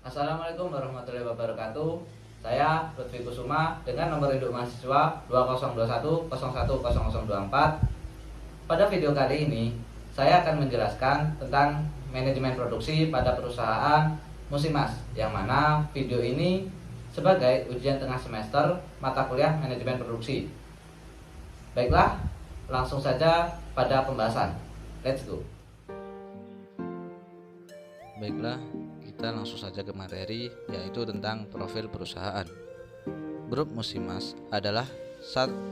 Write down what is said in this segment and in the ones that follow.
Assalamualaikum warahmatullahi wabarakatuh. Saya Lutfi Kusuma dengan nomor induk mahasiswa 2021010024. Pada video kali ini, saya akan menjelaskan tentang manajemen produksi pada perusahaan Musimas, yang mana video ini sebagai ujian tengah semester mata kuliah manajemen produksi. Baiklah, langsung saja pada pembahasan. Let's go. Baiklah, kita langsung saja ke materi, yaitu tentang profil perusahaan. Grup Musimas adalah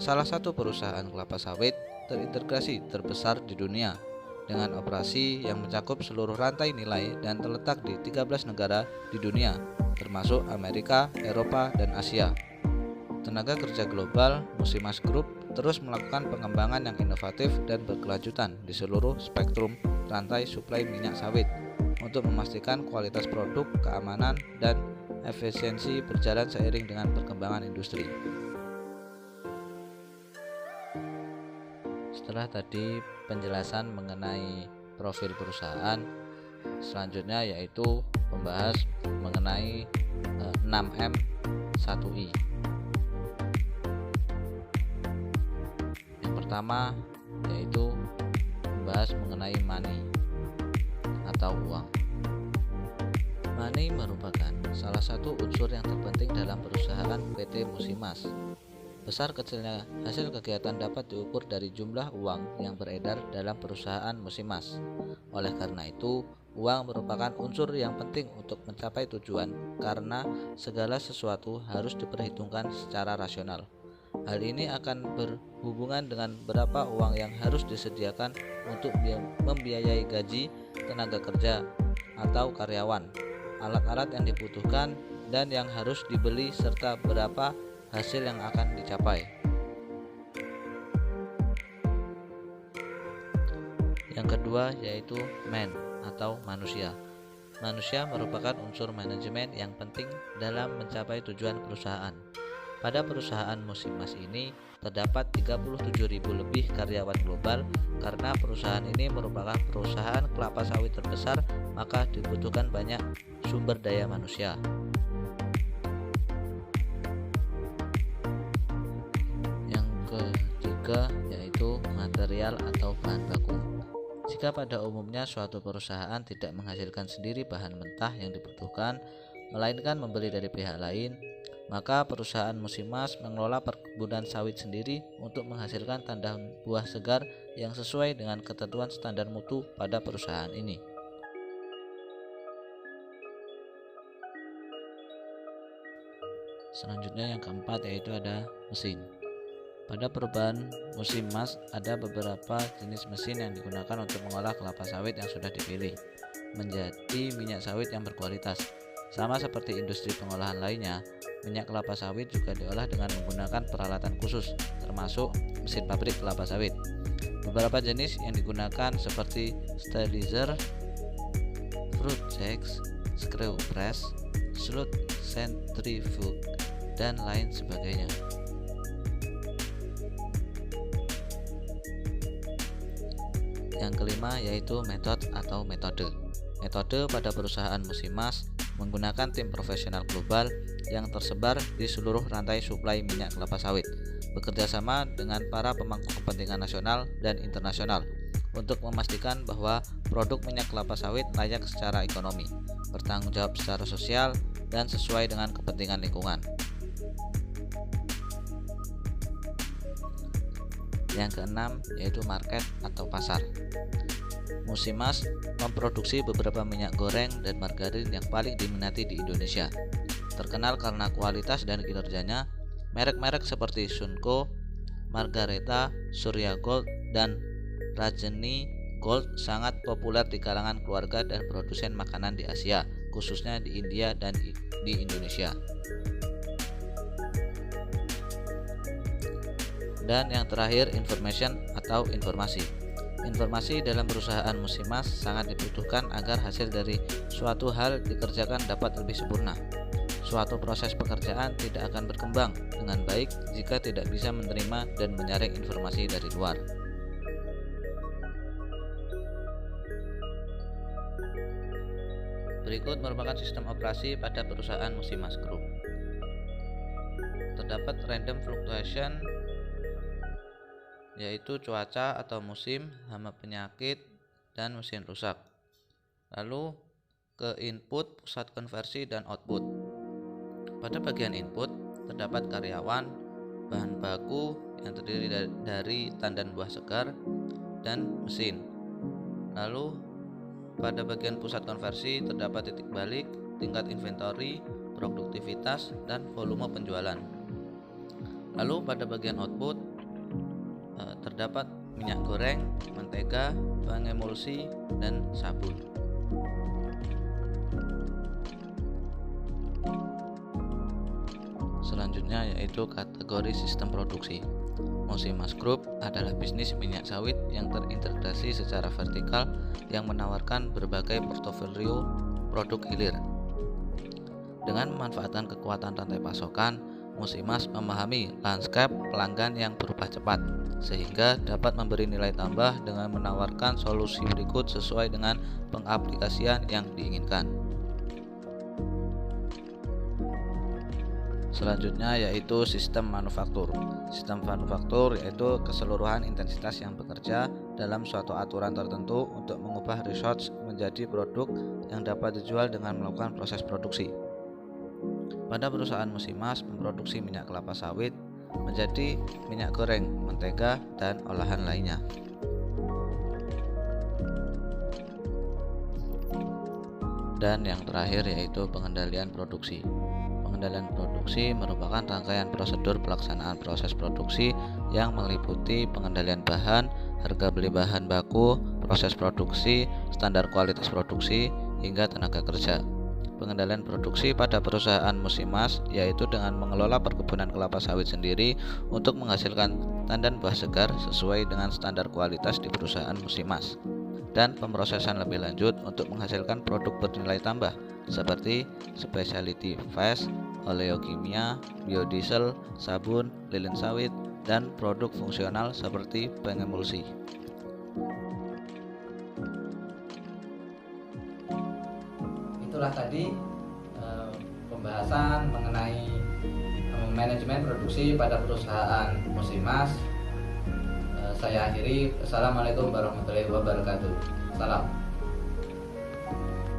salah satu perusahaan kelapa sawit terintegrasi terbesar di dunia dengan operasi yang mencakup seluruh rantai nilai dan terletak di 13 negara di dunia, termasuk Amerika, Eropa, dan Asia. Tenaga kerja global, Musimas Group terus melakukan pengembangan yang inovatif dan berkelanjutan di seluruh spektrum rantai suplai minyak sawit untuk memastikan kualitas produk, keamanan, dan efisiensi berjalan seiring dengan perkembangan industri. Setelah tadi penjelasan mengenai profil perusahaan, selanjutnya yaitu membahas mengenai 6M 1I. Yang pertama yaitu membahas mengenai money atau uang. Money merupakan salah satu unsur yang terpenting dalam perusahaan PT Musimas. Besar kecilnya hasil kegiatan dapat diukur dari jumlah uang yang beredar dalam perusahaan Musimas. Oleh karena itu, uang merupakan unsur yang penting untuk mencapai tujuan karena segala sesuatu harus diperhitungkan secara rasional. Hal ini akan berhubungan dengan berapa uang yang harus disediakan untuk membiayai gaji, tenaga kerja, atau karyawan, alat-alat yang dibutuhkan dan yang harus dibeli, serta berapa hasil yang akan dicapai. Yang kedua yaitu man atau manusia. Manusia merupakan unsur manajemen yang penting dalam mencapai tujuan perusahaan. Pada perusahaan Musimas ini terdapat 37.000 lebih karyawan global. Karena perusahaan ini merupakan perusahaan kelapa sawit terbesar, maka dibutuhkan banyak sumber daya manusia. Yang ketiga yaitu material atau bahan baku. Jika pada umumnya suatu perusahaan tidak menghasilkan sendiri bahan mentah yang dibutuhkan, melainkan membeli dari pihak lain, maka perusahaan Musimas mengelola perkebunan sawit sendiri untuk menghasilkan tandan buah segar yang sesuai dengan ketentuan standar mutu pada perusahaan ini. Selanjutnya yang keempat yaitu ada mesin. Pada perubahan Musimas ada beberapa jenis mesin yang digunakan untuk mengolah kelapa sawit yang sudah dipilih menjadi minyak sawit yang berkualitas. Sama seperti industri pengolahan lainnya, minyak kelapa sawit juga diolah dengan menggunakan peralatan khusus, termasuk mesin pabrik kelapa sawit. Beberapa jenis yang digunakan seperti sterilizer, fruit jags, screw press, slot centrifuge, dan lain sebagainya. Yang kelima yaitu metode atau metode. Metode pada perusahaan Musimas menggunakan tim profesional global yang tersebar di seluruh rantai suplai minyak kelapa sawit, bekerja sama dengan para pemangku kepentingan nasional dan internasional untuk memastikan bahwa produk minyak kelapa sawit layak secara ekonomi, bertanggung jawab secara sosial, dan sesuai dengan kepentingan lingkungan. Yang keenam yaitu market atau pasar. Musimas memproduksi beberapa minyak goreng dan margarin yang paling diminati di Indonesia. Terkenal karena kualitas dan kinerjanya, merek-merek seperti Sunko, Margareta, Surya Gold, dan Rajeni Gold sangat populer di kalangan keluarga dan produsen makanan di Asia, khususnya di India dan di Indonesia. Dan yang terakhir, information atau informasi. Informasi dalam perusahaan Musimas sangat dibutuhkan agar hasil dari suatu hal dikerjakan dapat lebih sempurna. Suatu proses pekerjaan tidak akan berkembang dengan baik jika tidak bisa menerima dan menyaring informasi dari luar. Berikut merupakan sistem operasi pada perusahaan Musimas Group. Terdapat random fluctuation, yaitu cuaca atau musim, hama penyakit, dan mesin rusak. Lalu ke input, pusat konversi, dan output. Pada bagian input terdapat karyawan, bahan baku yang terdiri dari tandan buah segar, dan mesin. Lalu pada bagian pusat konversi terdapat titik balik, tingkat inventory, produktivitas, dan volume penjualan. Lalu pada bagian output terdapat minyak goreng, mentega, pengemulsi, dan sabun. Selanjutnya yaitu kategori sistem produksi. Musimas Group adalah bisnis minyak sawit yang terintegrasi secara vertikal yang menawarkan berbagai portofolio produk hilir. Dengan memanfaatkan kekuatan rantai pasokan, Musimas memahami lanskap pelanggan yang berubah cepat, sehingga dapat memberi nilai tambah dengan menawarkan solusi berikut sesuai dengan pengaplikasian yang diinginkan. Selanjutnya yaitu sistem manufaktur. Sistem manufaktur yaitu keseluruhan intensitas yang bekerja dalam suatu aturan tertentu untuk mengubah resource menjadi produk yang dapat dijual dengan melakukan proses produksi. Pada perusahaan Musimas memproduksi minyak kelapa sawit menjadi minyak goreng, mentega, dan olahan lainnya. Dan yang terakhir yaitu pengendalian produksi. Pengendalian produksi merupakan rangkaian prosedur pelaksanaan proses produksi yang meliputi pengendalian bahan, harga beli bahan baku, proses produksi, standar kualitas produksi, hingga tenaga kerja. Pengendalian produksi pada perusahaan Musimas yaitu dengan mengelola perkebunan kelapa sawit sendiri untuk menghasilkan tandan buah segar sesuai dengan standar kualitas di perusahaan Musimas, dan pemrosesan lebih lanjut untuk menghasilkan produk bernilai tambah seperti specialty fats, oleokimia, biodiesel, sabun, lilin sawit, dan produk fungsional seperti pengemulsi. Itulah tadi pembahasan mengenai manajemen produksi pada perusahaan Musimas. Saya akhiri. Assalamualaikum warahmatullahi wabarakatuh. Salam.